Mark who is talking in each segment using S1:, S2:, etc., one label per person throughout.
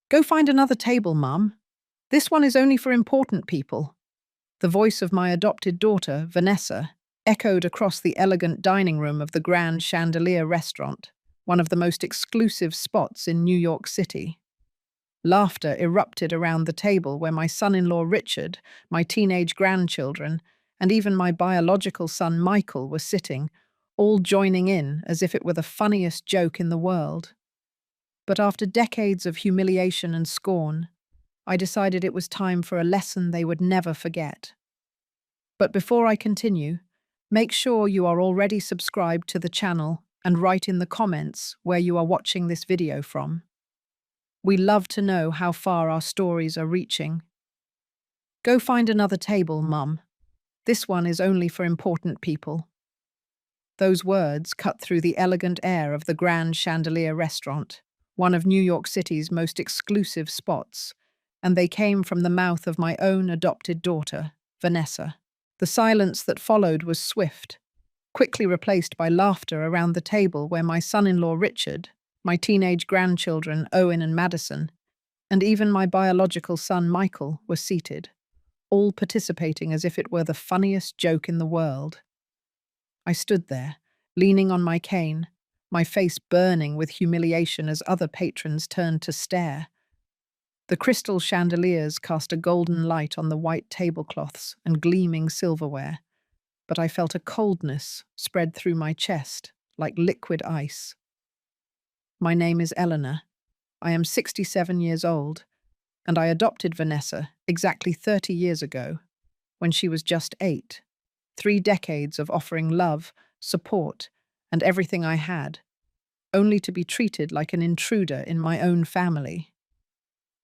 S1: Go find another table, Mum. This one is only for important people. The voice of my adopted daughter, Vanessa, echoed across the elegant dining room of the Grand Chandelier restaurant, one of the most exclusive spots in New York City. Laughter erupted around the table where my son-in-law Richard, my teenage grandchildren, and even my biological son Michael were sitting, all joining in as if it were the funniest joke in the world. But after decades of humiliation and scorn, I decided it was time for a lesson they would never forget. But before I continue, make sure you are already subscribed to the channel and write in the comments where you are watching this video from. We love to know how far our stories are reaching. Go find another table, Mum. This one is only for important people. Those words cut through the elegant air of the Grand Chandelier restaurant, one of New York City's most exclusive spots, and they came from the mouth of my own adopted daughter, Vanessa. The silence that followed was swift, quickly replaced by laughter around the table where my son-in-law Richard, my teenage grandchildren Owen and Madison, and even my biological son Michael were seated, all participating as if it were the funniest joke in the world. I stood there, leaning on my cane, my face burning with humiliation as other patrons turned to stare. The crystal chandeliers cast a golden light on the white tablecloths and gleaming silverware, but I felt a coldness spread through my chest like liquid ice. My name is Eleanor. I am 67 years old, and I adopted Vanessa exactly 30 years ago, when she was just 8. 3 decades of offering love, support, and everything I had, only to be treated like an intruder in my own family.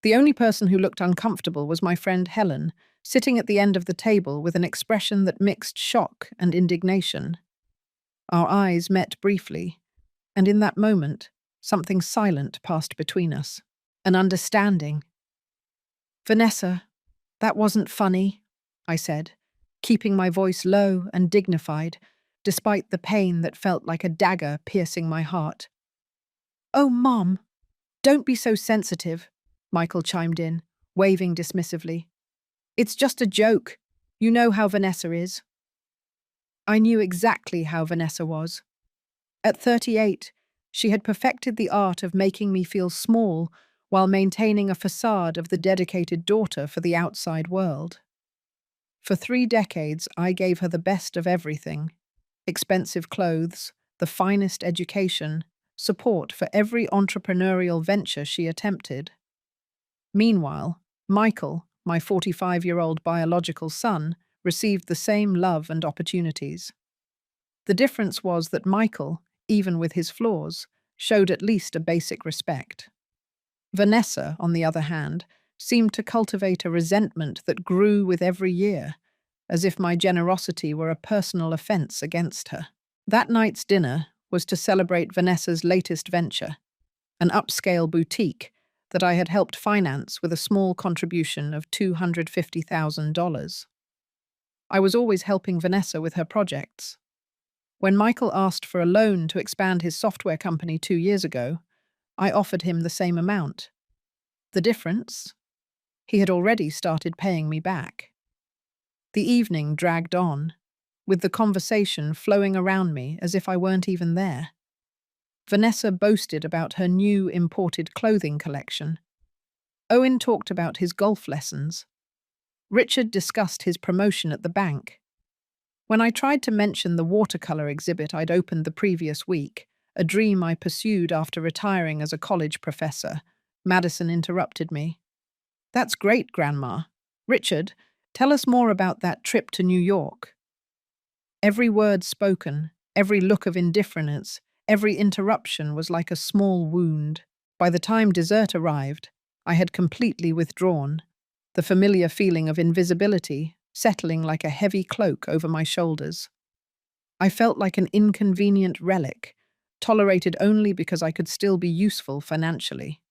S1: The only person who looked uncomfortable was my friend Helen, sitting at the end of the table with an expression that mixed shock and indignation. Our eyes met briefly, and in that moment, something silent passed between us. An understanding. "Vanessa, that wasn't funny," I said, keeping my voice low and dignified, despite the pain that felt like a dagger piercing my heart. "Oh, Mom, don't be so sensitive," Michael chimed in, waving dismissively. "It's just a joke. You know how Vanessa is." I knew exactly how Vanessa was. At 38, she had perfected the art of making me feel small while maintaining a facade of the dedicated daughter for the outside world. For 3 decades, I gave her the best of everything: expensive clothes, the finest education, support for every entrepreneurial venture she attempted. Meanwhile, Michael, my 45-year-old biological son, received the same love and opportunities. The difference was that Michael, even with his flaws, showed at least a basic respect. Vanessa, on the other hand, seemed to cultivate a resentment that grew with every year, as if my generosity were a personal offense against her. That night's dinner was to celebrate Vanessa's latest venture, an upscale boutique that I had helped finance with a small contribution of $250,000. I was always helping Vanessa with her projects. When Michael asked for a loan to expand his software company 2 years ago, I offered him the same amount. The difference? He had already started paying me back. The evening dragged on, with the conversation flowing around me as if I weren't even there. Vanessa boasted about her new imported clothing collection. Owen talked about his golf lessons. Richard discussed his promotion at the bank. When I tried to mention the watercolor exhibit I'd opened the previous week, a dream I pursued after retiring as a college professor, Madison interrupted me. "That's great, Grandma. Richard, tell us more about that trip to New York." Every word spoken, every look of indifference, every interruption was like a small wound. By the time dessert arrived, I had completely withdrawn, the familiar feeling of invisibility settling like a heavy cloak over my shoulders. I felt like an inconvenient relic, tolerated only because I could still be useful financially.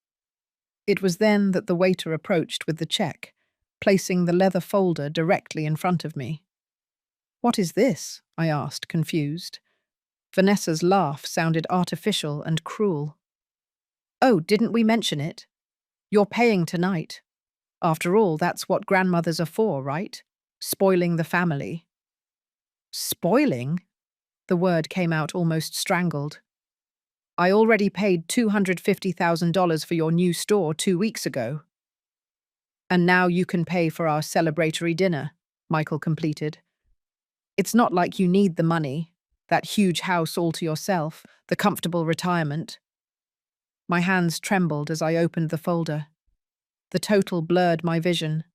S1: It was then that the waiter approached with the check, placing the leather folder directly in front of me. "What is this?" I asked, confused. Vanessa's laugh sounded artificial and cruel. "Oh, didn't we mention it? You're paying tonight. After all, that's what grandmothers are for, right? Spoiling the family. Spoiling? The word came out almost strangled. I already paid $250,000 for your new store 2 weeks ago. And now you can pay for our celebratory dinner, Michael completed. It's not like you need the money, that huge house all to yourself, the comfortable retirement. My hands trembled as I opened the folder. The total blurred my vision.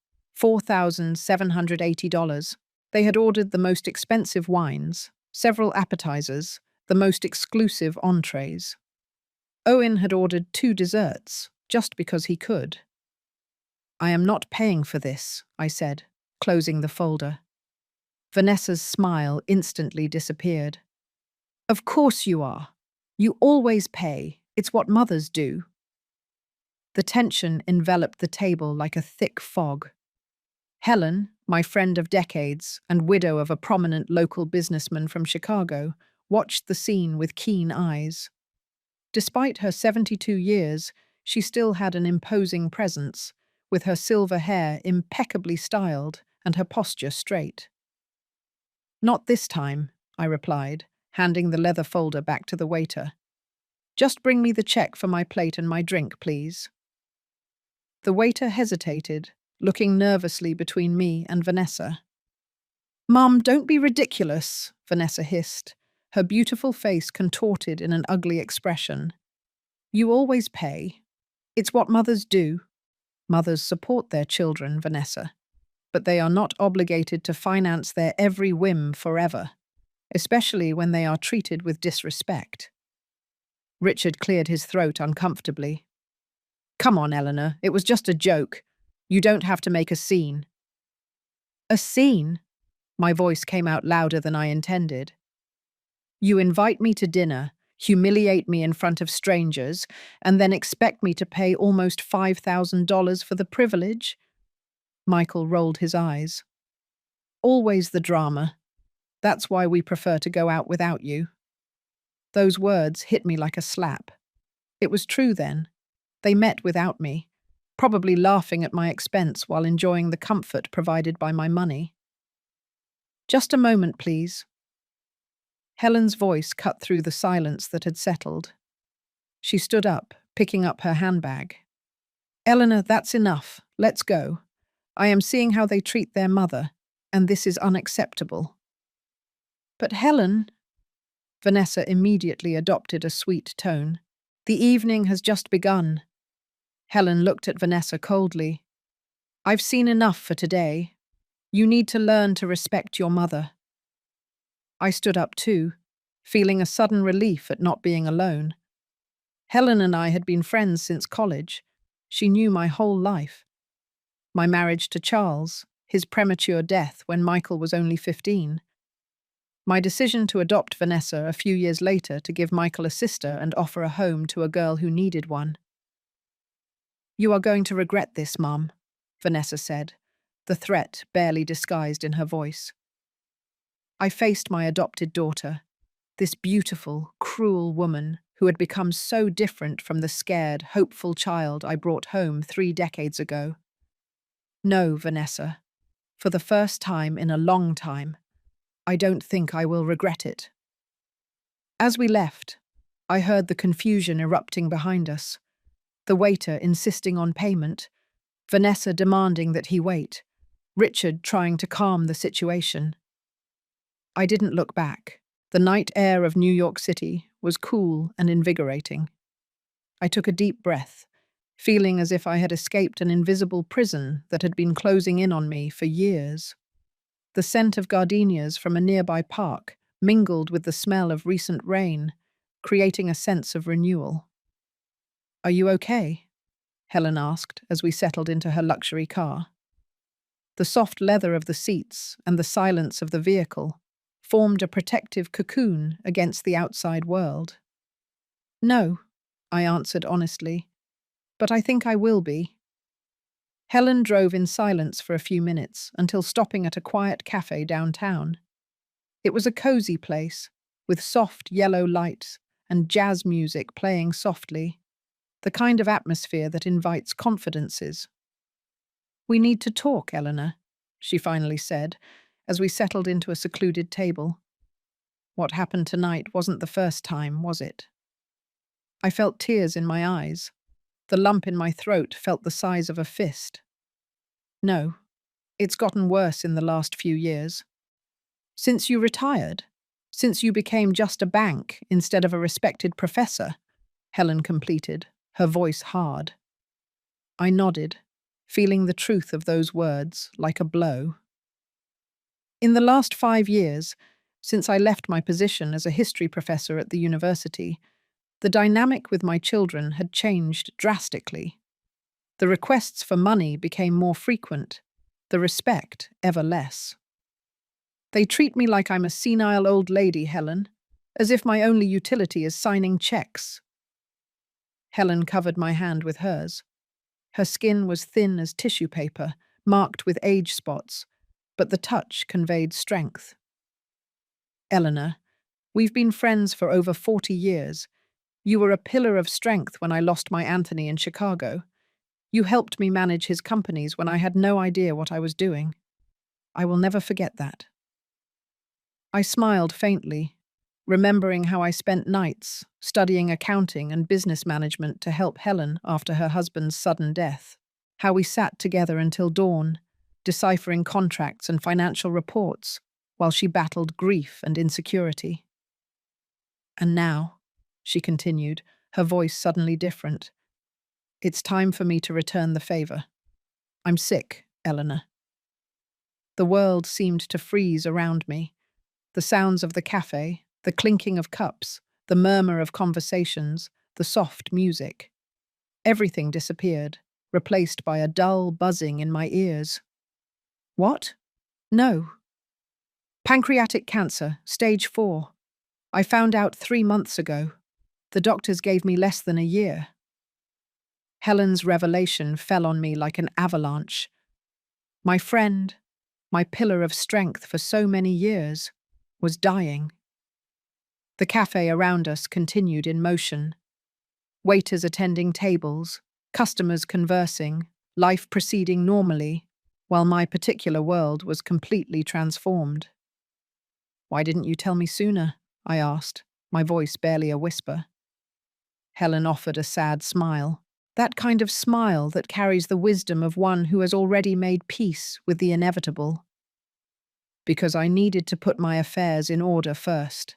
S1: $4,780. They had ordered the most expensive wines, several appetizers, the most exclusive entrees. Owen had ordered 2 desserts, just because he could. I am not paying for this, I said, closing the folder. Vanessa's smile instantly disappeared. Of course you are. You always pay. It's what mothers do. The tension enveloped the table like a thick fog. Helen, my friend of decades and widow of a prominent local businessman from Chicago, watched the scene with keen eyes. Despite her 72 years, she still had an imposing presence, with her silver hair impeccably styled and her posture straight. Not this time, I replied, handing the leather folder back to the waiter. Just bring me the check for my plate and my drink, please. The waiter hesitated, looking nervously between me and Vanessa. Mum, don't be ridiculous, Vanessa hissed, her beautiful face contorted in an ugly expression. You always pay. It's what mothers do. Mothers support their children, Vanessa, but they are not obligated to finance their every whim forever, especially when they are treated with disrespect. Richard cleared his throat uncomfortably. Come on, Eleanor, it was just a joke. You don't have to make a scene. A scene? My voice came out louder than I intended. You invite me to dinner, humiliate me in front of strangers, and then expect me to pay almost $5,000 for the privilege? Michael rolled his eyes. Always the drama. That's why we prefer to go out without you. Those words hit me like a slap. It was true then. They met without me, probably laughing at my expense while enjoying the comfort provided by my money. Just a moment, please. Helen's voice cut through the silence that had settled. She stood up, picking up her handbag. Eleanor, that's enough. Let's go. I am seeing how they treat their mother, and this is unacceptable. But Helen... Vanessa immediately adopted a sweet tone. The evening has just begun. Helen looked at Vanessa coldly. I've seen enough for today. You need to learn to respect your mother. I stood up too, feeling a sudden relief at not being alone. Helen and I had been friends since college. She knew my whole life. My marriage to Charles, his premature death when Michael was only 15. My decision to adopt Vanessa a few years later to give Michael a sister and offer a home to a girl who needed one. You are going to regret this, Mum, Vanessa said, the threat barely disguised in her voice. I faced my adopted daughter, this beautiful, cruel woman who had become so different from the scared, hopeful child I brought home 3 decades ago. No, Vanessa, for the first time in a long time, I don't think I will regret it. As we left, I heard the confusion erupting behind us, the waiter insisting on payment, Vanessa demanding that he wait, Richard trying to calm the situation. I didn't look back. The night air of New York City was cool and invigorating. I took a deep breath, feeling as if I had escaped an invisible prison that had been closing in on me for years. The scent of gardenias from a nearby park mingled with the smell of recent rain, creating a sense of renewal. Are you okay? Helen asked as we settled into her luxury car. The soft leather of the seats and the silence of the vehicle formed a protective cocoon against the outside world. No, I answered honestly, but I think I will be. Helen drove in silence for a few minutes until stopping at a quiet cafe downtown. It was a cozy place, with soft yellow lights and jazz music playing softly. the kind of atmosphere that invites confidences. "We need to talk, Eleanor," she finally said, as we settled into a secluded table. What happened tonight wasn't the first time, was it? I felt tears in my eyes. The lump in my throat felt the size of a fist. No, it's gotten worse in the last few years. Since you retired? Since you became just a bank instead of a respected professor? Helen completed, her voice hard. I nodded, feeling the truth of those words like a blow. In the last 5 years, since I left my position as a history professor at the university, the dynamic with my children had changed drastically. The requests for money became more frequent, the respect ever less. They treat me like I'm a senile old lady, Helen, as if my only utility is signing checks. Helen covered my hand with hers. Her skin was thin as tissue paper, marked with age spots, but the touch conveyed strength. Eleanor, we've been friends for over 40 years. You were a pillar of strength when I lost my Anthony in Chicago. You helped me manage his companies when I had no idea what I was doing. I will never forget that. I smiled faintly, remembering how I spent nights studying accounting and business management to help Helen after her husband's sudden death, how we sat together until dawn, deciphering contracts and financial reports while she battled grief and insecurity. And now, she continued, her voice suddenly different, it's time for me to return the favor. I'm sick, Eleanor. The world seemed to freeze around me. The sounds of the cafe, the clinking of cups, the murmur of conversations, the soft music. Everything disappeared, replaced by a dull buzzing in my ears. What? No. Pancreatic cancer, stage 4. I found out 3 months ago. The doctors gave me less than a year. Helen's revelation fell on me like an avalanche. My friend, my pillar of strength for so many years, was dying. The cafe around us continued in motion. Waiters attending tables, customers conversing, life proceeding normally, while my particular world was completely transformed. "Why didn't you tell me sooner?" I asked, my voice barely a whisper. Helen offered a sad smile, that kind of smile that carries the wisdom of one who has already made peace with the inevitable. Because I needed to put my affairs in order first,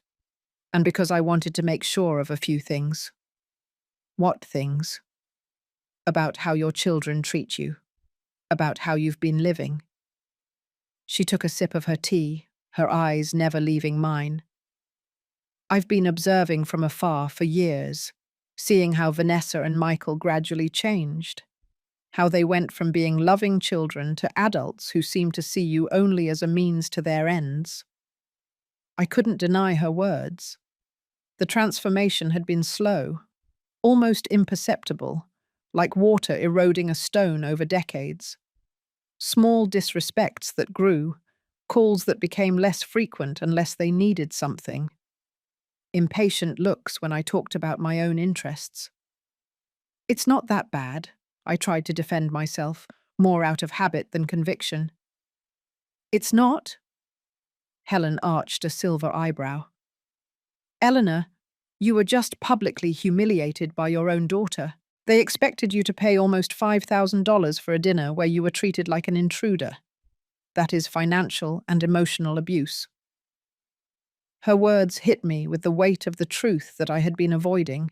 S1: and because I wanted to make sure of a few things. What things? About how your children treat you, about how you've been living. She took a sip of her tea, her eyes never leaving mine. I've been observing from afar for years, seeing how Vanessa and Michael gradually changed, how they went from being loving children to adults who seem to see you only as a means to their ends. I couldn't deny her words. The transformation had been slow, almost imperceptible, like water eroding a stone over decades. Small disrespects that grew, calls that became less frequent unless they needed something. Impatient looks when I talked about my own interests. "It's not that bad," I tried to defend myself, more out of habit than conviction. "It's not?" Helen arched a silver eyebrow. "Eleanor, you were just publicly humiliated by your own daughter. They expected you to pay almost $5,000 for a dinner where you were treated like an intruder. That is financial and emotional abuse." Her words hit me with the weight of the truth that I had been avoiding.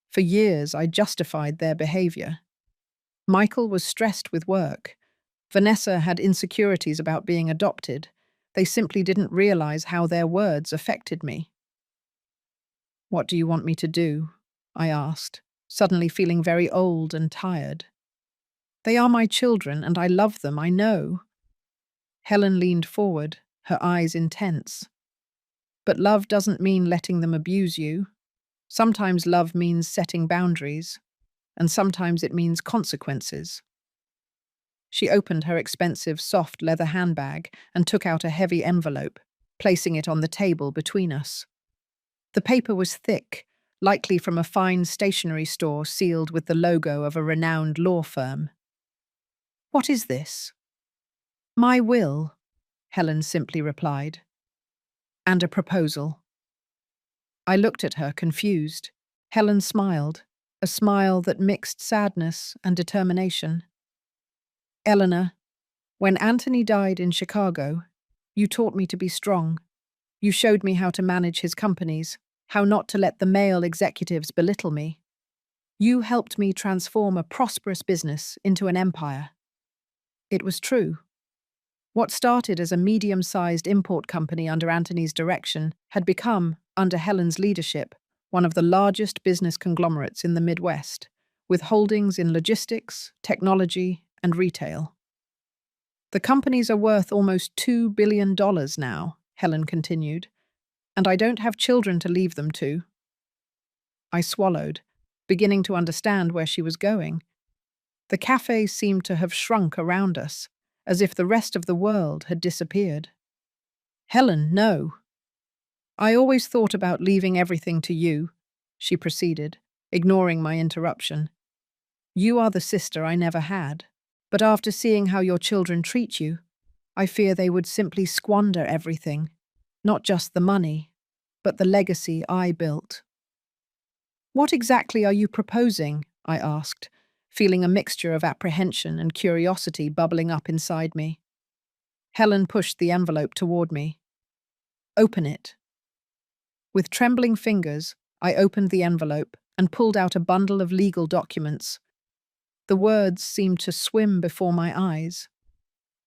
S1: For years, I justified their behavior. Michael was stressed with work. Vanessa had insecurities about being adopted. They simply didn't realize how their words affected me. "What do you want me to do?" I asked, suddenly feeling very old and tired. "They are my children, and I love them, I know." Helen leaned forward, her eyes intense. "But love doesn't mean letting them abuse you. Sometimes love means setting boundaries, and sometimes it means consequences." She opened her expensive, soft leather handbag and took out a heavy envelope, placing it on the table between us. The paper was thick, likely from a fine stationery store sealed with the logo of a renowned law firm. "What is this?" "My will," Helen simply replied. "And a proposal." I looked at her, confused. Helen smiled, a smile that mixed sadness and determination. "Eleanor, when Anthony died in Chicago, you taught me to be strong. You showed me how to manage his companies, how not to let the male executives belittle me. You helped me transform a prosperous business into an empire." It was true. What started as a medium-sized import company under Anthony's direction had become, under Helen's leadership, one of the largest business conglomerates in the Midwest, with holdings in logistics, technology, and retail. "The companies are worth almost $2 billion now," Helen continued, "and I don't have children to leave them to." I swallowed, beginning to understand where she was going. The cafe seemed to have shrunk around us, as if the rest of the world had disappeared. "Helen, no. I always thought about leaving everything to you," she proceeded, ignoring my interruption. "You are the sister I never had, but after seeing how your children treat you, I fear they would simply squander everything, not just the money, but the legacy I built." "What exactly are you proposing?" I asked, feeling a mixture of apprehension and curiosity bubbling up inside me. Helen pushed the envelope toward me. "Open it." With trembling fingers, I opened the envelope and pulled out a bundle of legal documents. The words seemed to swim before my eyes.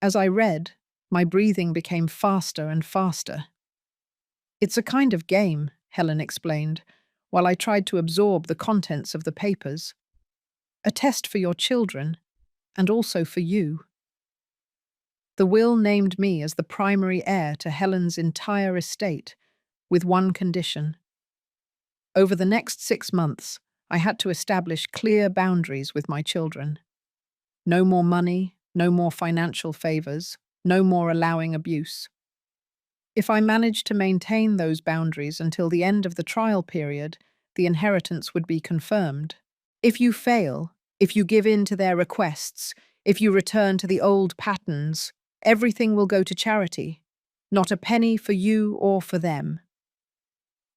S1: As I read, my breathing became faster and faster. "It's a kind of game," Helen explained, while I tried to absorb the contents of the papers. "A test for your children, and also for you." The will named me as the primary heir to Helen's entire estate, with one condition. Over the next 6 months, I had to establish clear boundaries with my children. No more money, no more financial favors, no more allowing abuse. If I managed to maintain those boundaries until the end of the trial period, the inheritance would be confirmed. If you fail, if you give in to their requests, if you return to the old patterns, everything will go to charity. Not a penny for you or for them.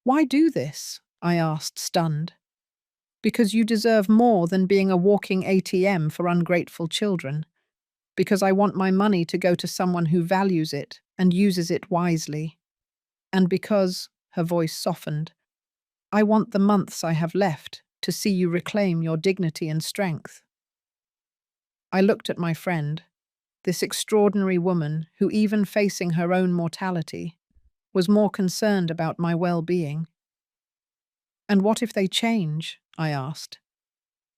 S1: "Why do this?" I asked, stunned. "Because you deserve more than being a walking ATM for ungrateful children. Because I want my money to go to someone who values it and uses it wisely. And because," her voice softened, "I want the months I have left to see you reclaim your dignity and strength." I looked at my friend, this extraordinary woman who, even facing her own mortality, was more concerned about my well-being. "And what if they change?" I asked.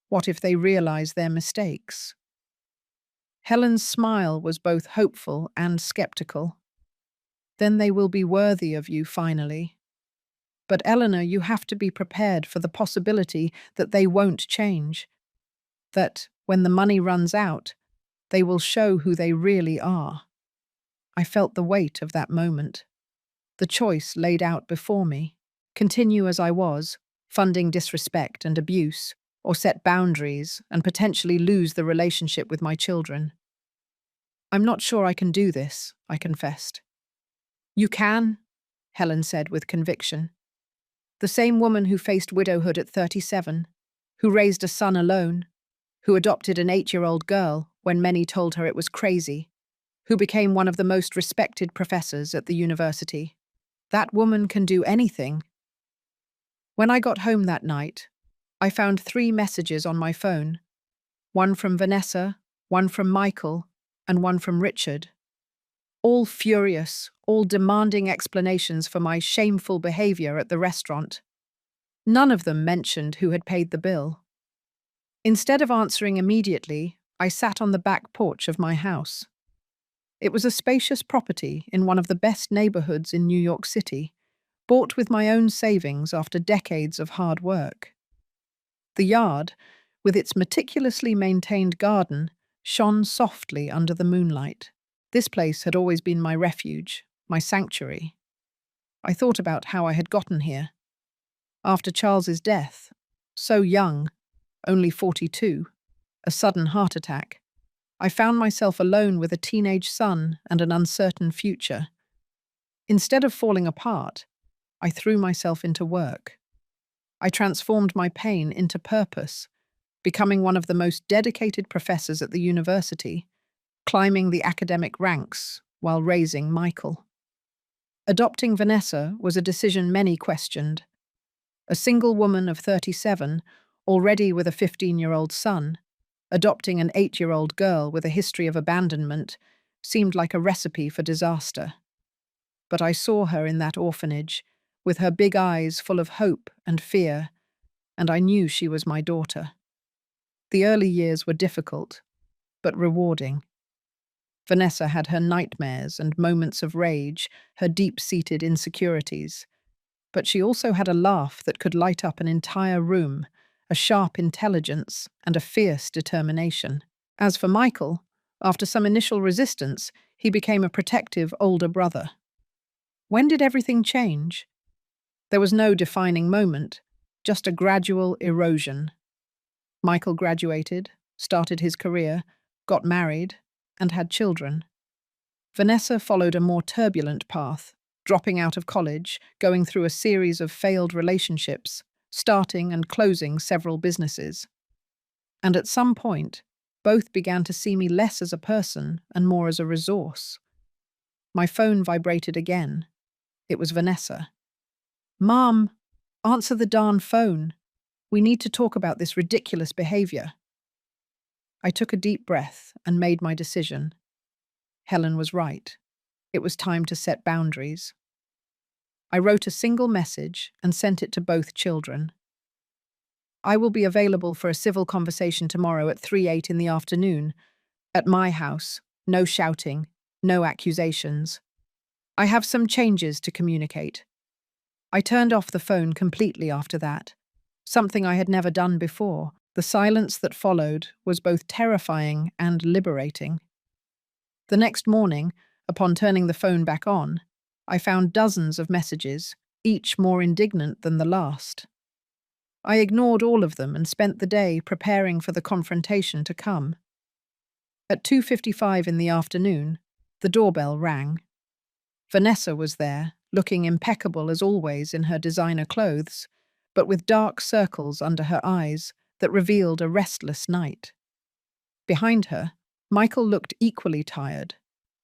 S1: "What if they realize their mistakes?" Helen's smile was both hopeful and skeptical. "Then they will be worthy of you finally. But Eleanor, you have to be prepared for the possibility that they won't change. That, when the money runs out, they will show who they really are." I felt the weight of that moment. The choice laid out before me. Continue as I was, funding disrespect and abuse, or set boundaries and potentially lose the relationship with my children. "I'm not sure I can do this," I confessed. "You can," Helen said with conviction. "The same woman who faced widowhood at 37, who raised a son alone, who adopted an 8-year-old girl when many told her it was crazy, who became one of the most respected professors at the university. That woman can do anything." When I got home that night, I found 3 messages on my phone. One from Vanessa, one from Michael, and one from Richard. All furious, all demanding explanations for my shameful behavior at the restaurant. None of them mentioned who had paid the bill. Instead of answering immediately, I sat on the back porch of my house. It was a spacious property in one of the best neighborhoods in New York City, bought with my own savings after decades of hard work. The yard, with its meticulously maintained garden, shone softly under the moonlight. This place had always been my refuge, my sanctuary. I thought about how I had gotten here. After Charles's death, so young, only 42, a sudden heart attack, I found myself alone with a teenage son and an uncertain future. Instead of falling apart, I threw myself into work. I transformed my pain into purpose, becoming one of the most dedicated professors at the university, climbing the academic ranks while raising Michael. Adopting Vanessa was a decision many questioned. A single woman of 37, already with a 15-year-old son, adopting an 8-year-old girl with a history of abandonment seemed like a recipe for disaster. But I saw her in that orphanage, with her big eyes full of hope and fear, and I knew she was my daughter. The early years were difficult, but rewarding. Vanessa had her nightmares and moments of rage, her deep-seated insecurities. But she also had a laugh that could light up an entire room, a sharp intelligence, and a fierce determination. As for Michael, after some initial resistance, he became a protective older brother. When did everything change? There was no defining moment, just a gradual erosion. Michael graduated, started his career, got married, and had children. Vanessa followed a more turbulent path, dropping out of college, going through a series of failed relationships, starting and closing several businesses. And at some point, both began to see me less as a person and more as a resource. My phone vibrated again. It was Vanessa. "Mom, answer the darn phone. We need to talk about this ridiculous behavior." I took a deep breath and made my decision. Helen was right. It was time to set boundaries. I wrote a single message and sent it to both children. "I will be available for a civil conversation tomorrow at 3:08 in the afternoon. At my house, no shouting, no accusations. I have some changes to communicate." I turned off the phone completely after that, something I had never done before. The silence that followed was both terrifying and liberating. The next morning, upon turning the phone back on, I found dozens of messages, each more indignant than the last. I ignored all of them and spent the day preparing for the confrontation to come. At 2:55 in the afternoon, the doorbell rang. Vanessa was there, looking impeccable as always in her designer clothes, but with dark circles under her eyes that revealed a restless night. Behind her, Michael looked equally tired,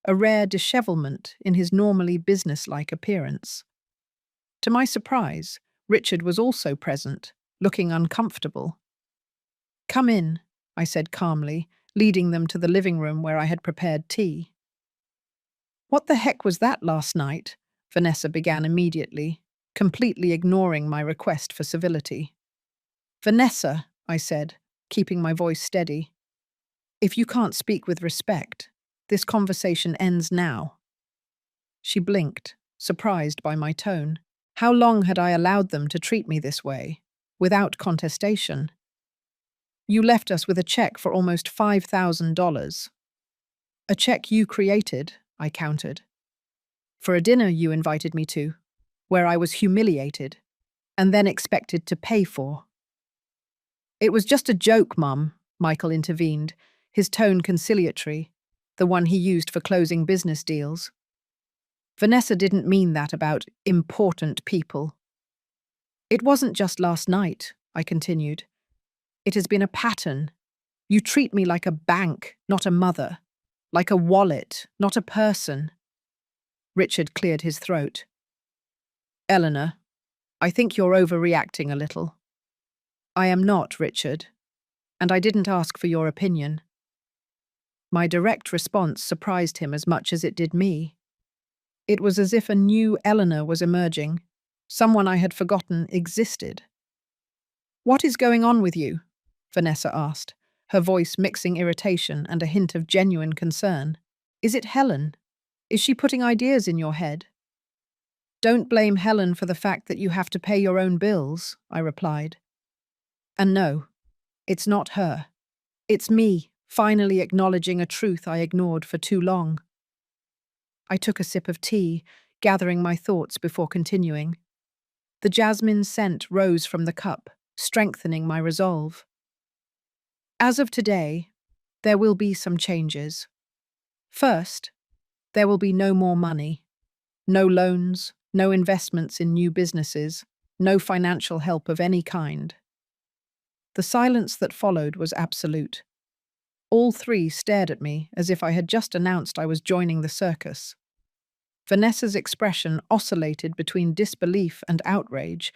S1: a rare dishevelment in his normally businesslike appearance. To my surprise, Richard was also present, looking uncomfortable. "Come in," I said calmly, leading them to the living room where I had prepared tea. "What the heck was that last night?" Vanessa began immediately, completely ignoring my request for civility. "Vanessa," I said, keeping my voice steady, "if you can't speak with respect, this conversation ends now." She blinked, surprised by my tone. How long had I allowed them to treat me this way, without contestation? "You left us with a check for almost $5,000. "A check you created," I countered. "For a dinner you invited me to, where I was humiliated, and then expected to pay for." "It was just a joke, Mum," Michael intervened, his tone conciliatory, the one he used for closing business deals. "Vanessa didn't mean that about important people." "It wasn't just last night," I continued. "It has been a pattern. You treat me like a bank, not a mother. Like a wallet, not a person." Richard cleared his throat. "Eleanor, I think you're overreacting a little." "I am not, Richard, and I didn't ask for your opinion." My direct response surprised him as much as it did me. It was as if a new Eleanor was emerging, someone I had forgotten existed. "What is going on with you?" Vanessa asked, her voice mixing irritation and a hint of genuine concern. "Is it Helen? Is she putting ideas in your head?" "Don't blame Helen for the fact that you have to pay your own bills," I replied. "And no, it's not her. It's me, finally acknowledging a truth I ignored for too long." I took a sip of tea, gathering my thoughts before continuing. The jasmine scent rose from the cup, strengthening my resolve. As of today, there will be some changes. First, there will be no more money, no loans, no investments in new businesses, no financial help of any kind. The silence that followed was absolute. All three stared at me as if I had just announced I was joining the circus. Vanessa's expression oscillated between disbelief and outrage,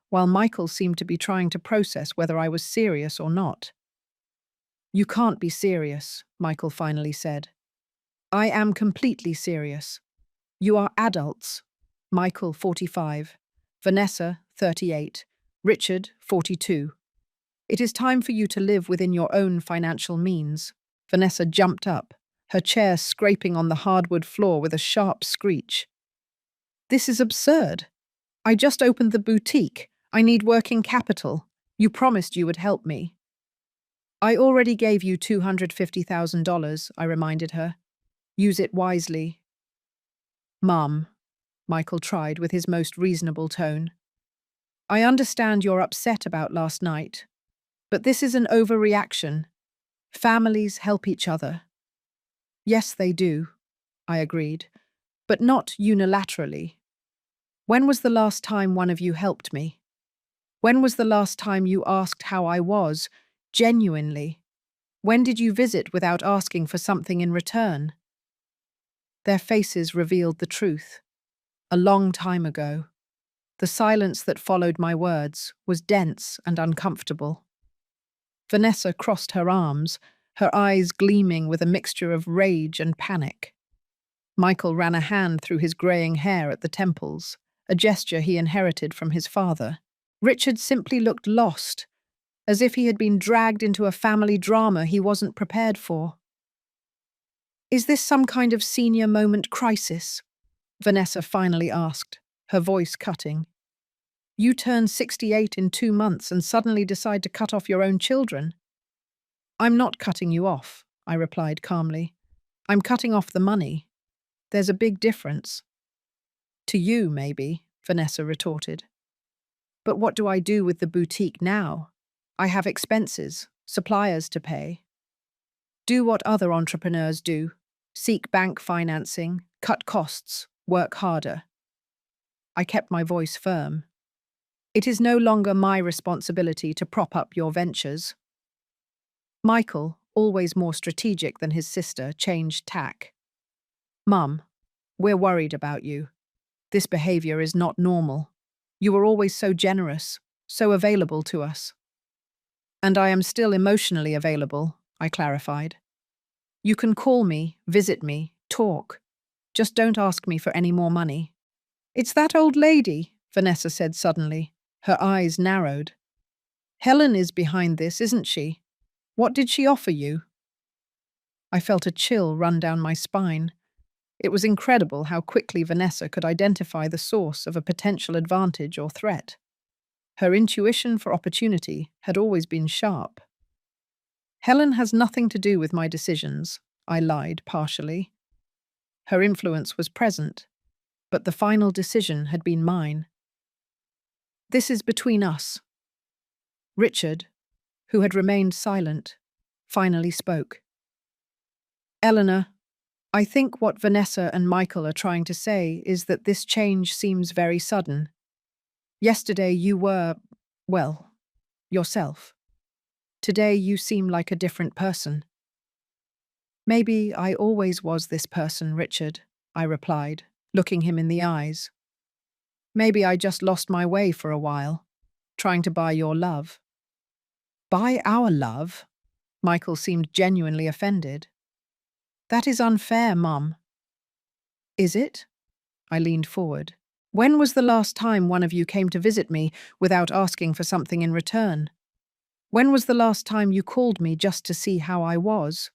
S1: while Michael seemed to be trying to process whether I was serious or not. "You can't be serious," Michael finally said. "I am completely serious. You are adults. Michael, 45. Vanessa, 38. Richard, 42. It is time for you to live within your own financial means." Vanessa jumped up, her chair scraping on the hardwood floor with a sharp screech. "This is absurd. I just opened the boutique. I need working capital. You promised you would help me." "I already gave you $250,000, I reminded her. "Use it wisely." "Mum," Michael tried with his most reasonable tone. "I understand you're upset about last night, but this is an overreaction. Families help each other." "Yes, they do," I agreed, "but not unilaterally. When was the last time one of you helped me? When was the last time you asked how I was, genuinely? When did you visit without asking for something in return?" Their faces revealed the truth. A long time ago. The silence that followed my words was dense and uncomfortable. Vanessa crossed her arms, her eyes gleaming with a mixture of rage and panic. Michael ran a hand through his greying hair at the temples, a gesture he inherited from his father. Richard simply looked lost, as if he had been dragged into a family drama he wasn't prepared for. "Is this some kind of senior moment crisis?" Vanessa finally asked, her voice cutting. "You turn 68 in 2 months and suddenly decide to cut off your own children." "I'm not cutting you off," I replied calmly. "I'm cutting off the money. There's a big difference." "To you, maybe," Vanessa retorted. "But what do I do with the boutique now? I have expenses, suppliers to pay." "Do what other entrepreneurs do. Seek bank financing, cut costs, work harder." I kept my voice firm. "It is no longer my responsibility to prop up your ventures." Michael, always more strategic than his sister, changed tack. "Mum, we're worried about you. This behavior is not normal. You were always so generous, so available to us." "And I am still emotionally available," I clarified. "You can call me, visit me, talk. Just don't ask me for any more money." "It's that old lady," Vanessa said suddenly, her eyes narrowed. "Helen is behind this, isn't she? What did she offer you?" I felt a chill run down my spine. It was incredible how quickly Vanessa could identify the source of a potential advantage or threat. Her intuition for opportunity had always been sharp. "Helen has nothing to do with my decisions," I lied partially. Her influence was present, but the final decision had been mine. "This is between us." Richard, who had remained silent, finally spoke. "Eleanor, I think what Vanessa and Michael are trying to say is that this change seems very sudden. Yesterday you were, well, yourself. Today you seem like a different person." "Maybe I always was this person, Richard," I replied, looking him in the eyes. "Maybe I just lost my way for a while, trying to buy your love." "Buy our love?" Michael seemed genuinely offended. "That is unfair, Mum." "Is it?" I leaned forward. "When was the last time one of you came to visit me without asking for something in return? When was the last time you called me just to see how I was?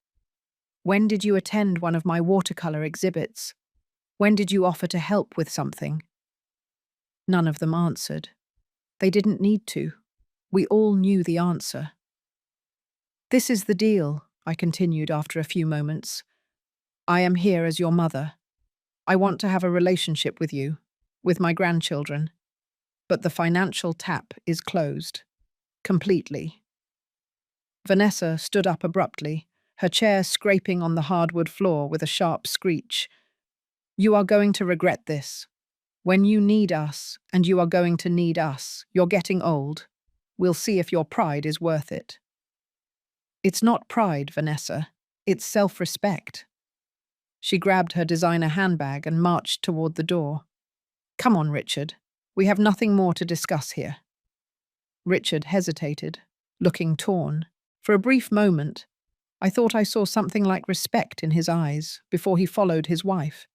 S1: When did you attend one of my watercolor exhibits? When did you offer to help with something?" None of them answered. They didn't need to. We all knew the answer. "This is the deal," I continued after a few moments. "I am here as your mother. I want to have a relationship with you, with my grandchildren. but the financial tap is closed. Completely. Vanessa stood up abruptly, her chair scraping on the hardwood floor with a sharp screech. You are going to regret this. When you need us, and you are going to need us, you're getting old. We'll see if your pride is worth it. It's not pride, Vanessa. It's self-respect. She grabbed her designer handbag and marched toward the door. Come on, Richard. We have nothing more to discuss here. Richard hesitated, looking torn. For a brief moment, I thought I saw something like respect in his eyes before he followed his wife.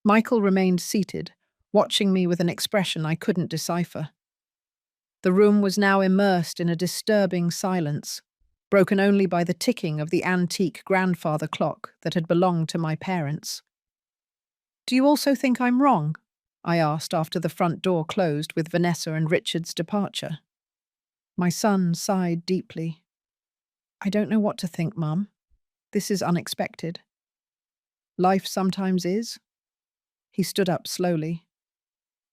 S1: Michael remained seated, watching me with an expression I couldn't decipher. The room was now immersed in a disturbing silence, broken only by the ticking of the antique grandfather clock that had belonged to my parents. Do you also think I'm wrong? I asked after the front door closed with Vanessa and Richard's departure. My son sighed deeply. I don't know what to think, Mum. This is unexpected. Life sometimes is. He stood up slowly.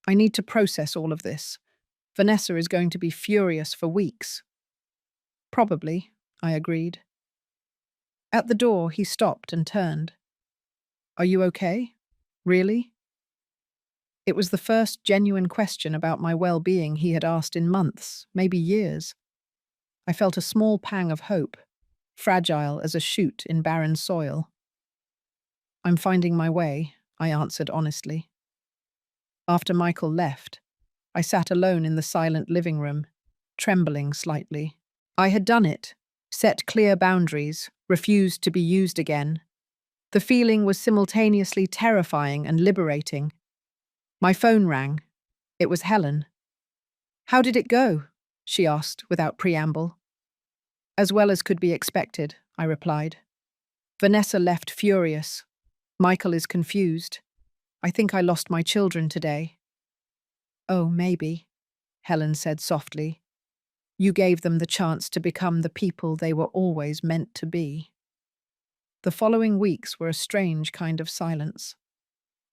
S1: I need to process all of this. Vanessa is going to be furious for weeks. Probably, I agreed. At the door, he stopped and turned. Are you okay? Really? It was the first genuine question about my well-being he had asked in months, maybe years. I felt a small pang of hope, fragile as a shoot in barren soil. I'm finding my way, I answered honestly. After Michael left, I sat alone in the silent living room, trembling slightly. I had done it, set clear boundaries, refused to be used again. The feeling was simultaneously terrifying and liberating. My phone rang. It was Helen. How did it go? She asked without preamble. As well as could be expected, I replied. Vanessa left furious. Michael is confused. I think I lost my children today. Oh, maybe, Helen said softly. You gave them the chance to become the people they were always meant to be. The following weeks were a strange kind of silence.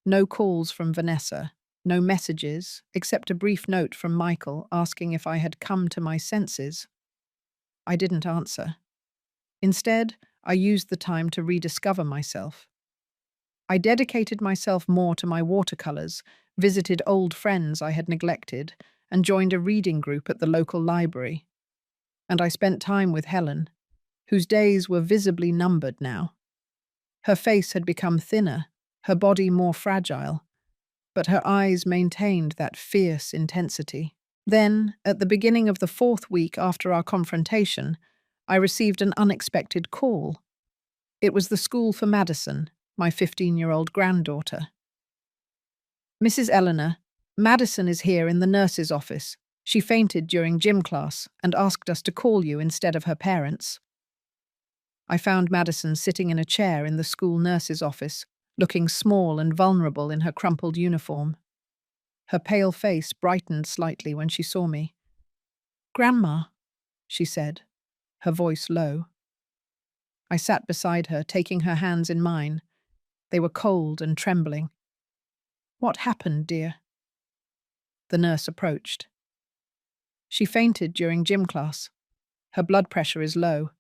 S1: No calls from Vanessa, no messages, except a brief note from Michael asking if I had come to my senses. I didn't answer. Instead, I used the time to rediscover myself. I dedicated myself more to my watercolors, visited old friends I had neglected, and joined a reading group at the local library. And I spent time with Helen, whose days were visibly numbered now. Her face had become thinner, her body more fragile, but her eyes maintained that fierce intensity. Then, at the beginning of the 4th week after our confrontation, I received an unexpected call. It was the school for Madison, my 15-year-old granddaughter. Mrs. Eleanor, Madison is here in the nurse's office. She fainted during gym class and asked us to call you instead of her parents. I found Madison sitting in a chair in the school nurse's office, looking small and vulnerable in her crumpled uniform. Her pale face brightened slightly when she saw me. Grandma, she said, her voice low. I sat beside her, taking her hands in mine. They were cold and trembling. What happened, dear? The nurse approached. She fainted during gym class. Her blood pressure is low,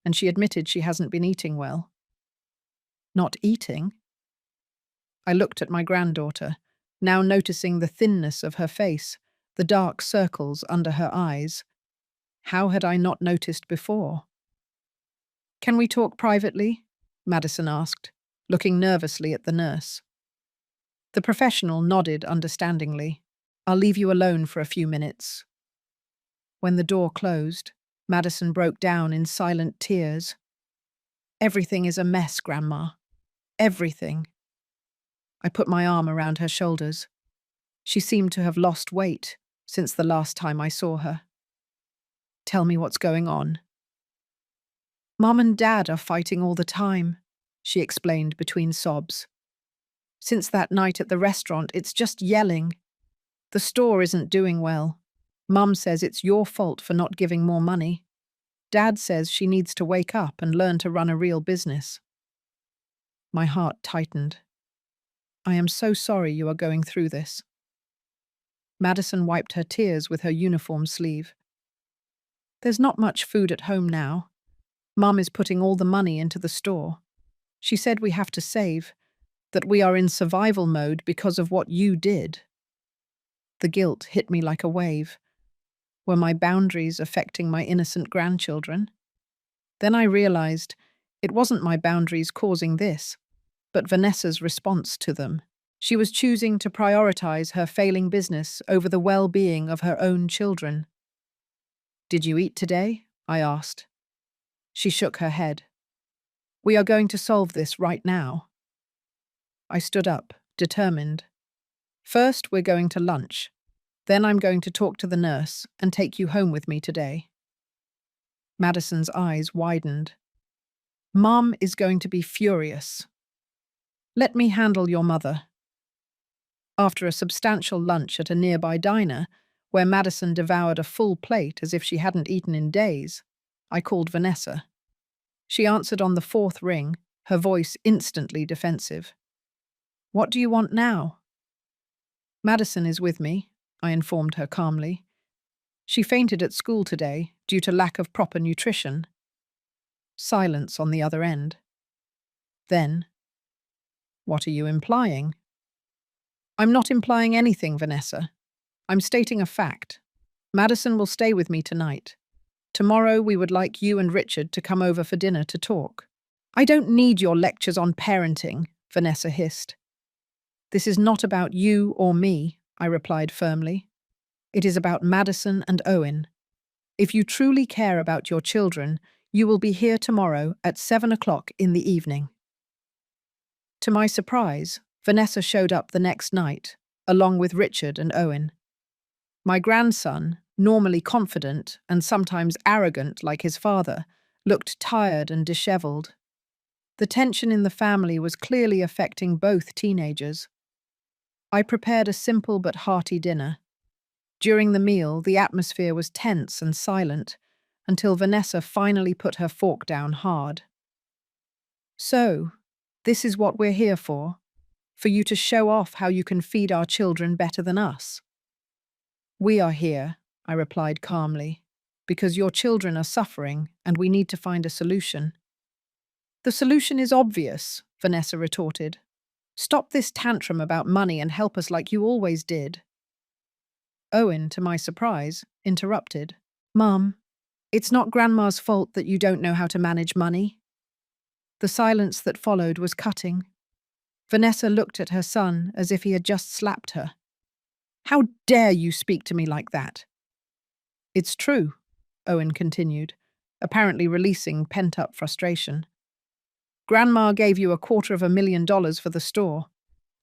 S1: and she admitted she hasn't been eating well. Not eating? I looked at my granddaughter, now noticing the thinness of her face, the dark circles under her eyes. How had I not noticed before? Can we talk privately? Madison asked, looking nervously at the nurse. The professional nodded understandingly. I'll leave you alone for a few minutes. When the door closed, Madison broke down in silent tears. Everything is a mess, Grandma. Everything. I put my arm around her shoulders. She seemed to have lost weight since the last time I saw her. Tell me what's going on. Mom and Dad are fighting all the time, she explained between sobs. Since that night at the restaurant, it's just yelling. The store isn't doing well. Mum says it's your fault for not giving more money. Dad says she needs to wake up and learn to run a real business. My heart tightened. I am so sorry you are going through this. Madison wiped her tears with her uniform sleeve. There's not much food at home now. Mum is putting all the money into the store. She said we have to save, that we are in survival mode because of what you did. The guilt hit me like a wave. Were my boundaries affecting my innocent grandchildren? Then I realized it wasn't my boundaries causing this, but Vanessa's response to them. She was choosing to prioritize her failing business over the well-being of her own children. "Did you eat today?" I asked. She shook her head. "We are going to solve this right now." I stood up, determined. "First, we're going to lunch. Then I'm going to talk to the nurse and take you home with me today." Madison's eyes widened. "Mom is going to be furious. Let me handle your mother." After a substantial lunch at a nearby diner, where Madison devoured a full plate as if she hadn't eaten in days, I called Vanessa. She answered on the fourth ring, her voice instantly defensive. "What do you want now?" "Madison is with me," I informed her calmly. "She fainted at school today due to lack of proper nutrition." Silence on the other end. Then, "What are you implying?" "I'm not implying anything, Vanessa. I'm stating a fact. Madison will stay with me tonight. Tomorrow we would like you and Richard to come over for dinner to talk." "I don't need your lectures on parenting," Vanessa hissed. "This is not about you or me," I replied firmly. "It is about Madison and Owen. If you truly care about your children, you will be here tomorrow at 7 o'clock in the evening." To my surprise, Vanessa showed up the next night, along with Richard and Owen. My grandson, normally confident and sometimes arrogant like his father, looked tired and disheveled. The tension in the family was clearly affecting both teenagers. I prepared a simple but hearty dinner. During the meal, the atmosphere was tense and silent, until Vanessa finally put her fork down hard. "So, this is what we're here for you to show off how you can feed our children better than us." "We are here," I replied calmly, "because your children are suffering and we need to find a solution." "The solution is obvious," Vanessa retorted. "Stop this tantrum about money and help us like you always did." Owen, to my surprise, interrupted. "Mum, it's not Grandma's fault that you don't know how to manage money." The silence that followed was cutting. Vanessa looked at her son as if he had just slapped her. "How dare you speak to me like that?" "It's true," Owen continued, apparently releasing pent-up frustration. "Grandma gave you $250,000 for the store,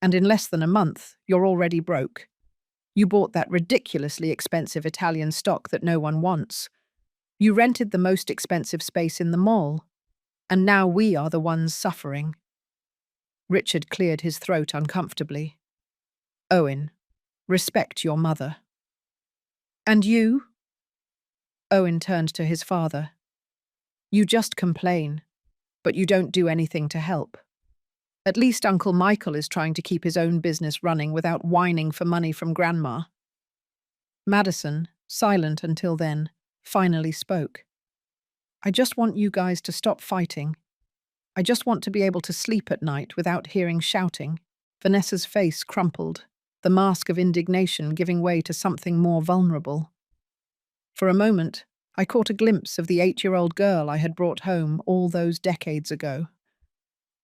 S1: and in less than a month, you're already broke. You bought that ridiculously expensive Italian stock that no one wants. You rented the most expensive space in the mall, and now we are the ones suffering." Richard cleared his throat uncomfortably. "Owen, respect your mother." "And you?" Owen turned to his father. "You just complain, but you don't do anything to help. At least Uncle Michael is trying to keep his own business running without whining for money from Grandma." Madison, silent until then, finally spoke. "I just want you guys to stop fighting. I just want to be able to sleep at night without hearing shouting." Vanessa's face crumpled, the mask of indignation giving way to something more vulnerable. For a moment, I caught a glimpse of the 8-year-old girl I had brought home all those decades ago.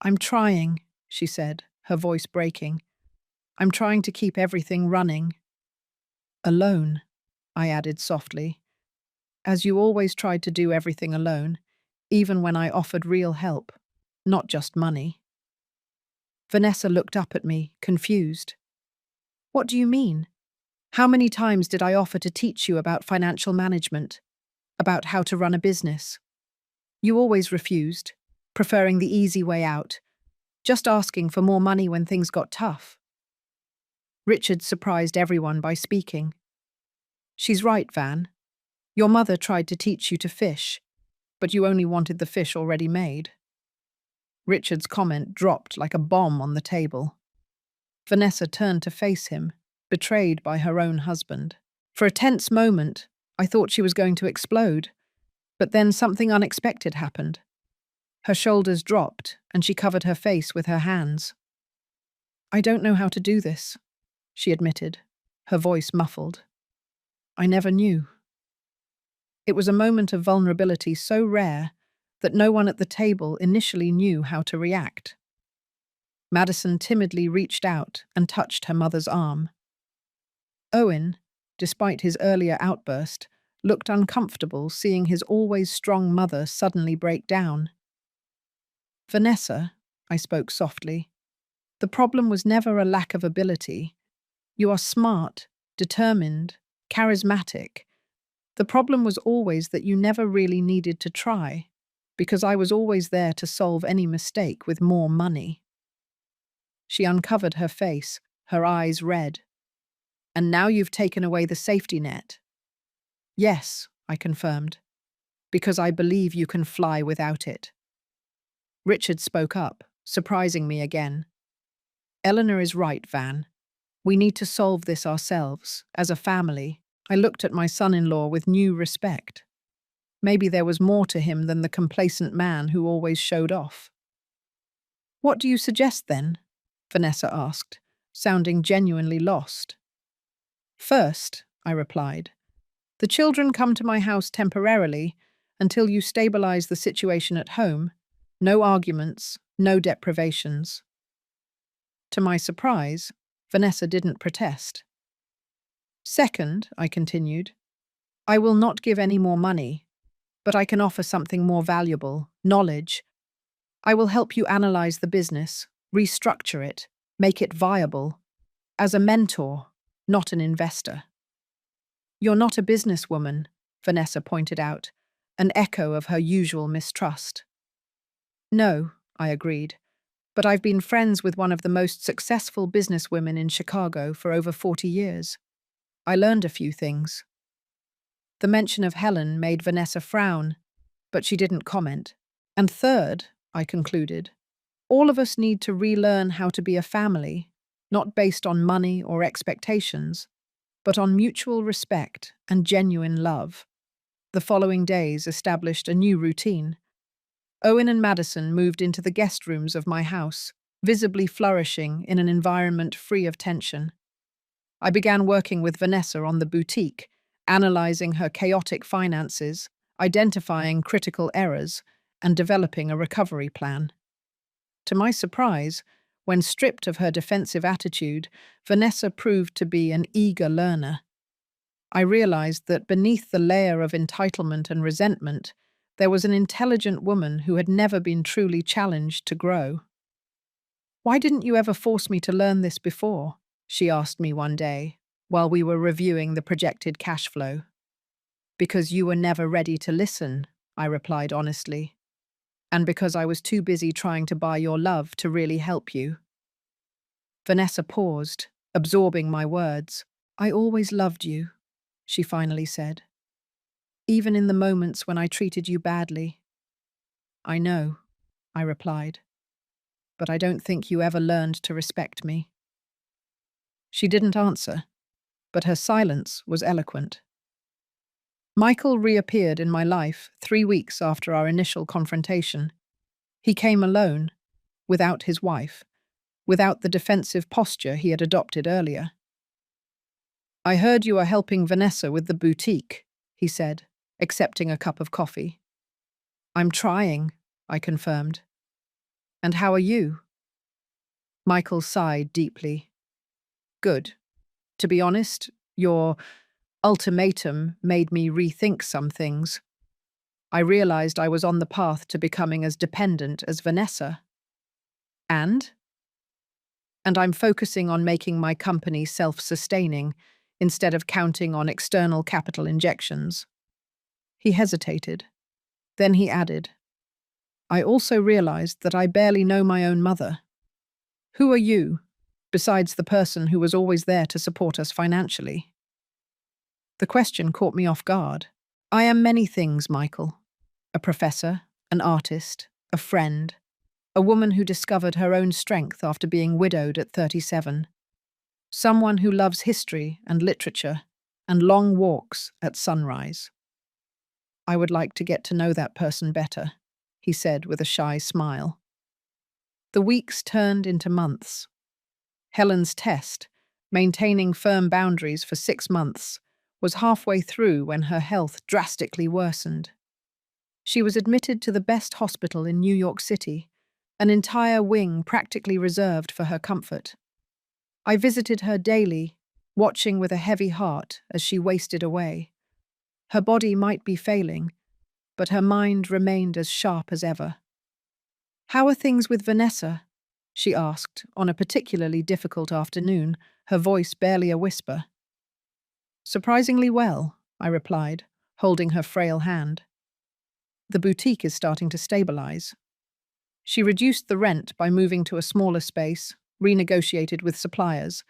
S1: "I'm trying," she said, her voice breaking. "I'm trying to keep everything running." "Alone," I added softly, "as you always tried to do everything alone, even when I offered real help, not just money." Vanessa looked up at me, confused. "What do you mean? How many times did I offer to teach you about financial management, about how to run a business? You always refused, preferring the easy way out, just asking for more money when things got tough." Richard surprised everyone by speaking. "She's right, Van. Your mother tried to teach you to fish, but you only wanted the fish already made." Richard's comment dropped like a bomb on the table. Vanessa turned to face him, betrayed by her own husband. For a tense moment, I thought she was going to explode, but then something unexpected happened. Her shoulders dropped, and she covered her face with her hands. "I don't know how to do this," she admitted, her voice muffled. "I never knew." It was a moment of vulnerability so rare that no one at the table initially knew how to react. Madison timidly reached out and touched her mother's arm. Owen, despite his earlier outburst, looked uncomfortable seeing his always strong mother suddenly break down. "Vanessa," I spoke softly, "the problem was never a lack of ability. You are smart, determined, charismatic. The problem was always that you never really needed to try, because I was always there to solve any mistake with more money." She uncovered her face, her eyes red. "And now you've taken away the safety net." "Yes," I confirmed, "because I believe you can fly without it." Richard spoke up, surprising me again. "Eleanor is right, Van. We need to solve this ourselves, as a family." I looked at my son-in-law with new respect. Maybe there was more to him than the complacent man who always showed off. "What do you suggest, then?" Vanessa asked, sounding genuinely lost. "First," I replied, "the children come to my house temporarily until you stabilize the situation at home. No arguments, no deprivations." To my surprise, Vanessa didn't protest. "Second," I continued, "I will not give any more money, but I can offer something more valuable, knowledge. I will help you analyze the business, restructure it, make it viable, as a mentor, not an investor." "You're not a businesswoman," Vanessa pointed out, an echo of her usual mistrust. "No," I agreed, "but I've been friends with one of the most successful businesswomen in Chicago for over 40 years. I learned a few things." The mention of Helen made Vanessa frown, but she didn't comment. "And third," I concluded, "all of us need to relearn how to be a family, not based on money or expectations, but on mutual respect and genuine love." The following days established a new routine. Owen and Madison moved into the guest rooms of my house, visibly flourishing in an environment free of tension. I began working with Vanessa on the boutique, analyzing her chaotic finances, identifying critical errors, and developing a recovery plan. To my surprise, when stripped of her defensive attitude, Vanessa proved to be an eager learner. I realized that beneath the layer of entitlement and resentment, there was an intelligent woman who had never been truly challenged to grow. "Why didn't you ever force me to learn this before?" she asked me one day, while we were reviewing the projected cash flow. "Because you were never ready to listen," I replied honestly. "And because I was too busy trying to buy your love to really help you." Vanessa paused, absorbing my words. "I always loved you," she finally said. "Even in the moments when I treated you badly." "I know," I replied, "but I don't think you ever learned to respect me." She didn't answer, but her silence was eloquent. Michael reappeared in my life 3 weeks after our initial confrontation. He came alone, without his wife, without the defensive posture he had adopted earlier. "I heard you are helping Vanessa with the boutique," he said, accepting a cup of coffee. "I'm trying," I confirmed. "And how are you?" Michael sighed deeply. "Good. To be honest, your ultimatum made me rethink some things. I realized I was on the path to becoming as dependent as Vanessa. And? And I'm focusing on making my company self-sustaining instead of counting on external capital injections." He hesitated. Then he added, "I also realized that I barely know my own mother. Who are you, besides the person who was always there to support us financially?" The question caught me off guard. "I am many things, Michael. A professor, an artist, a friend, a woman who discovered her own strength after being widowed at 37. Someone who loves history and literature and long walks at sunrise. I would like to get to know that person better, he said with a shy smile. The weeks turned into months. Helen's test, maintaining firm boundaries for 6 months, was halfway through when her health drastically worsened. She was admitted to the best hospital in New York City, an entire wing practically reserved for her comfort. I visited her daily, watching with a heavy heart as she wasted away. Her body might be failing, but her mind remained as sharp as ever. "How are things with Vanessa?" she asked on a particularly difficult afternoon, her voice barely a whisper. "Surprisingly well," I replied, holding her frail hand. "The boutique is starting to stabilize." She reduced the rent by moving to a smaller space, renegotiated with suppliers.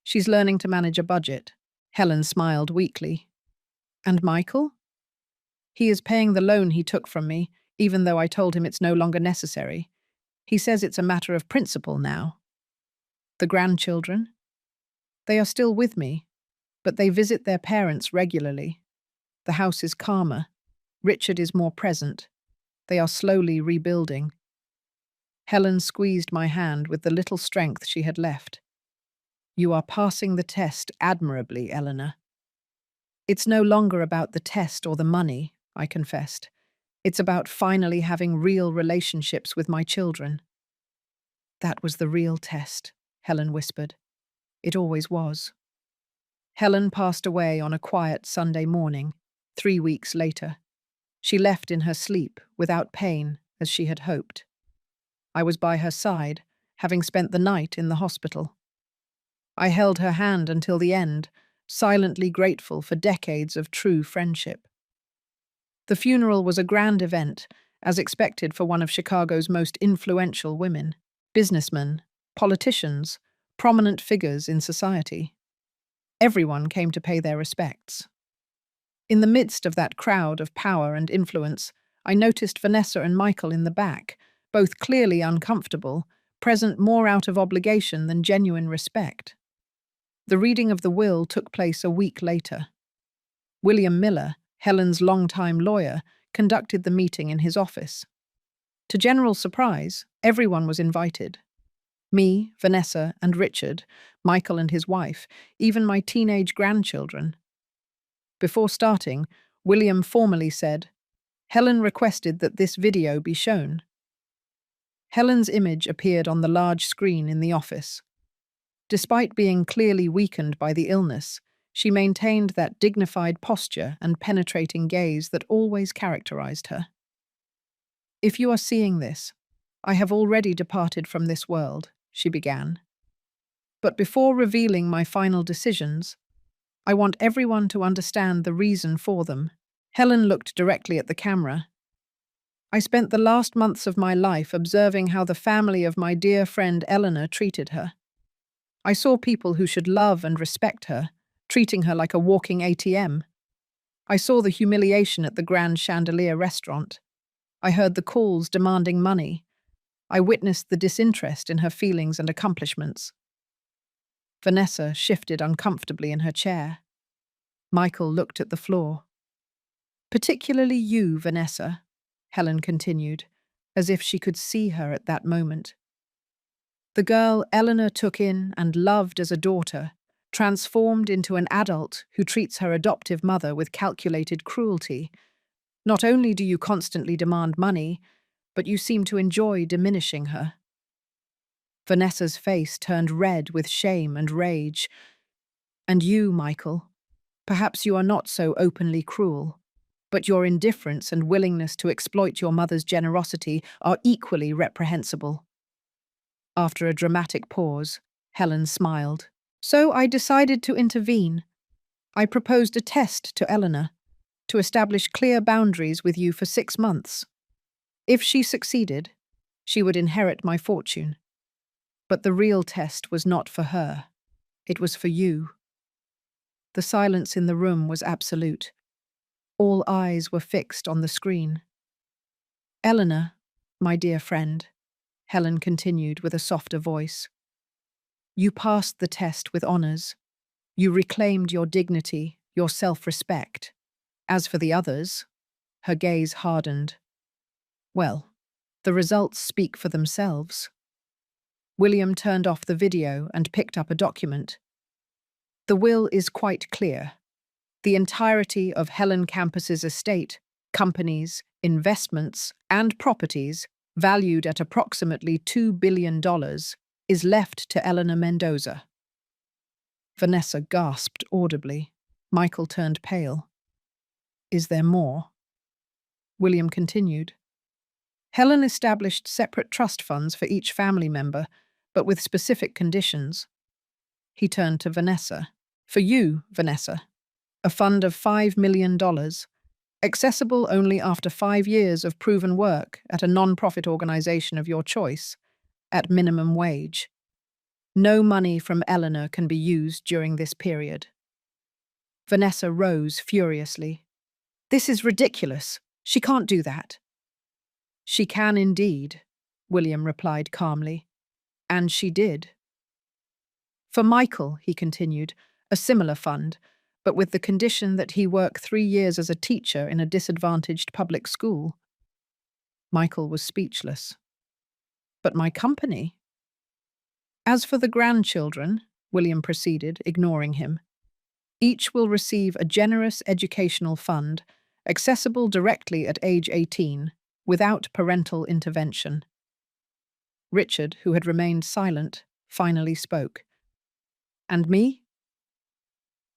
S1: She's learning to manage a budget. Helen smiled weakly. "And Michael?" "He is paying the loan he took from me, even though I told him it's no longer necessary. He says it's a matter of principle now." "The grandchildren?" "They are still with me, but they visit their parents regularly. The house is calmer. Richard is more present. They are slowly rebuilding." Helen squeezed my hand with the little strength she had left. "You are passing the test admirably, Eleanor." "It's no longer about the test or the money," I confessed. "It's about finally having real relationships with my children." "That was the real test," Helen whispered. "It always was." Helen passed away on a quiet Sunday morning, 3 weeks later. She left in her sleep, without pain, as she had hoped. I was by her side, having spent the night in the hospital. I held her hand until the end, silently grateful for decades of true friendship. The funeral was a grand event, as expected for one of Chicago's most influential women. Businessmen, politicians, prominent figures in society. Everyone came to pay their respects. In the midst of that crowd of power and influence, I noticed Vanessa and Michael in the back, both clearly uncomfortable, present more out of obligation than genuine respect. The reading of the will took place a week later. William Miller, Helen's longtime lawyer, conducted the meeting in his office. To general surprise, everyone was invited. Me, Vanessa, and Richard, Michael and his wife, even my teenage grandchildren. Before starting, William formally said, "Helen requested that this video be shown." Helen's image appeared on the large screen in the office. Despite being clearly weakened by the illness, she maintained that dignified posture and penetrating gaze that always characterized her. "If you are seeing this, I have already departed from this world," she began. "But before revealing my final decisions, I want everyone to understand the reason for them." Helen looked directly at the camera. "I spent the last months of my life observing how the family of my dear friend Eleanor treated her. I saw people who should love and respect her, treating her like a walking ATM. I saw the humiliation at the Grand Chandelier restaurant. I heard the calls demanding money. I witnessed the disinterest in her feelings and accomplishments." Vanessa shifted uncomfortably in her chair. Michael looked at the floor. "Particularly you, Vanessa," Helen continued, as if she could see her at that moment. "The girl Eleanor took in and loved as a daughter, transformed into an adult who treats her adoptive mother with calculated cruelty. Not only do you constantly demand money, but you seem to enjoy diminishing her." Vanessa's face turned red with shame and rage. "And you, Michael, perhaps you are not so openly cruel, but your indifference and willingness to exploit your mother's generosity are equally reprehensible." After a dramatic pause, Helen smiled. "So I decided to intervene. I proposed a test to Eleanor, to establish clear boundaries with you for 6 months. If she succeeded, she would inherit my fortune. But the real test was not for her. It was for you." The silence in the room was absolute. All eyes were fixed on the screen. "Eleanor, my dear friend," Helen continued with a softer voice, You passed the test with honors. You reclaimed your dignity, your self-respect. As for the others, her gaze hardened. Well, the results speak for themselves. William turned off the video and picked up a document. The will is quite clear. The entirety of Helen Campus's estate, companies, investments, and properties, valued at approximately $2 billion, is left to Eleanor Mendoza. Vanessa gasped audibly. Michael turned pale. Is there more? William continued. Helen established separate trust funds for each family member, but with specific conditions. He turned to Vanessa. For you, Vanessa, a fund of $5 million, accessible only after 5 years of proven work at a non-profit organization of your choice, at minimum wage. No money from Eleanor can be used during this period. Vanessa rose furiously. This is ridiculous. She can't do that. She can indeed, William replied calmly. And she did. For Michael, he continued, a similar fund, but with the condition that he work 3 years as a teacher in a disadvantaged public school. Michael was speechless. But my company? As for the grandchildren, William proceeded, ignoring him, each will receive a generous educational fund, accessible directly at age 18, without parental intervention. Richard, who had remained silent, finally spoke. And me?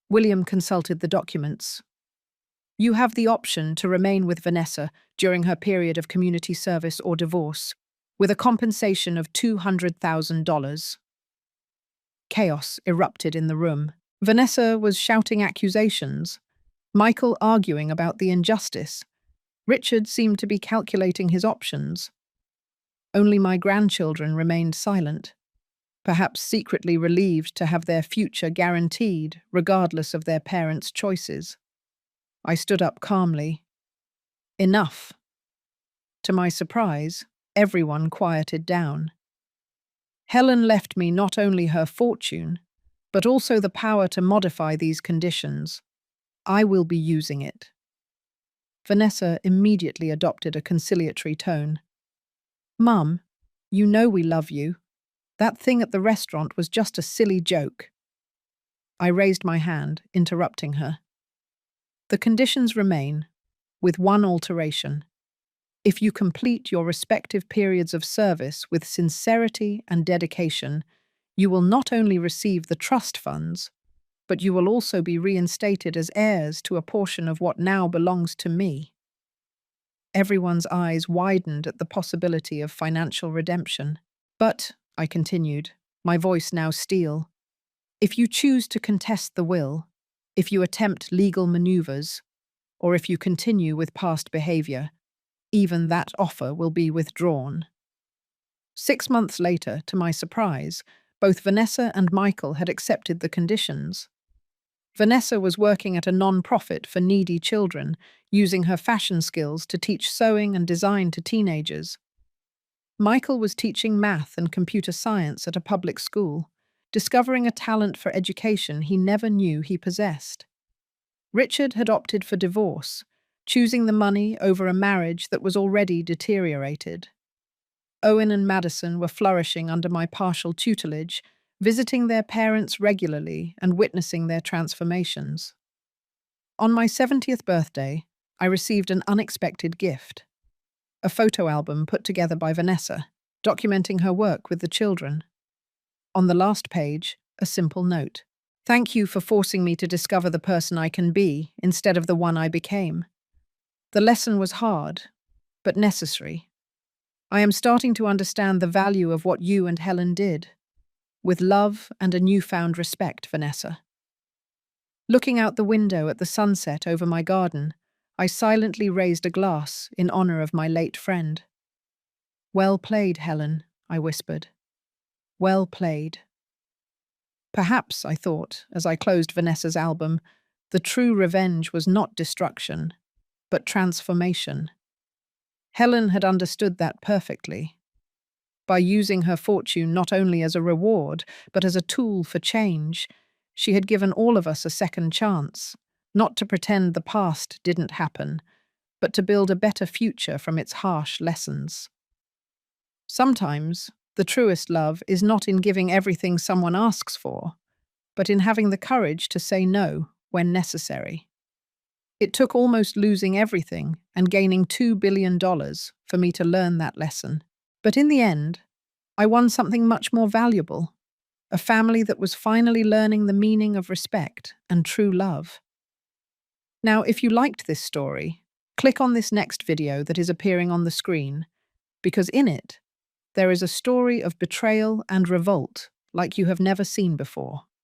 S1: William consulted the documents. You have the option to remain with Vanessa during her period of community service or divorce, with a compensation of $200,000. Chaos erupted in the room. Vanessa was shouting accusations, Michael arguing about the injustice. Richard seemed to be calculating his options. Only my grandchildren remained silent, perhaps secretly relieved to have their future guaranteed, regardless of their parents' choices. I stood up calmly. Enough. To my surprise, everyone quieted down. Helen left me not only her fortune, but also the power to modify these conditions. I will be using it. Vanessa immediately adopted a conciliatory tone. Mum, you know we love you. That thing at the restaurant was just a silly joke. I raised my hand, interrupting her. The conditions remain, with one alteration. If you complete your respective periods of service with sincerity and dedication, you will not only receive the trust funds, but you will also be reinstated as heirs to a portion of what now belongs to me. Everyone's eyes widened at the possibility of financial redemption. But, I continued, my voice now steel, if you choose to contest the will, if you attempt legal maneuvers, or if you continue with past behavior, even that offer will be withdrawn. 6 months later, to my surprise, both Vanessa and Michael had accepted the conditions. Vanessa was working at a non-profit for needy children, using her fashion skills to teach sewing and design to teenagers. Michael was teaching math and computer science at a public school, discovering a talent for education he never knew he possessed. Richard had opted for divorce, choosing the money over a marriage that was already deteriorated. Owen and Madison were flourishing under my partial tutelage, visiting their parents regularly and witnessing their transformations. On my 70th birthday, I received an unexpected gift. A photo album put together by Vanessa, documenting her work with the children. On the last page, a simple note. Thank you for forcing me to discover the person I can be instead of the one I became. The lesson was hard, but necessary. I am starting to understand the value of what you and Helen did. With love and a newfound respect, Vanessa. Looking out the window at the sunset over my garden, I silently raised a glass in honor of my late friend. Well played, Helen, I whispered. Well played. Perhaps, I thought, as I closed Vanessa's album, the true revenge was not destruction, but transformation. Helen had understood that perfectly. by using her fortune not only as a reward, but as a tool for change. She had given all of us a second chance, not to pretend the past didn't happen, but to build a better future from its harsh lessons. Sometimes, the truest love is not in giving everything someone asks for, but in having the courage to say no when necessary. It took almost losing everything and gaining $2 billion for me to learn that lesson. But in the end, I won something much more valuable, a family that was finally learning the meaning of respect and true love. Now, if you liked this story, click on this next video that is appearing on the screen, because in it, there is a story of betrayal and revolt like you have never seen before.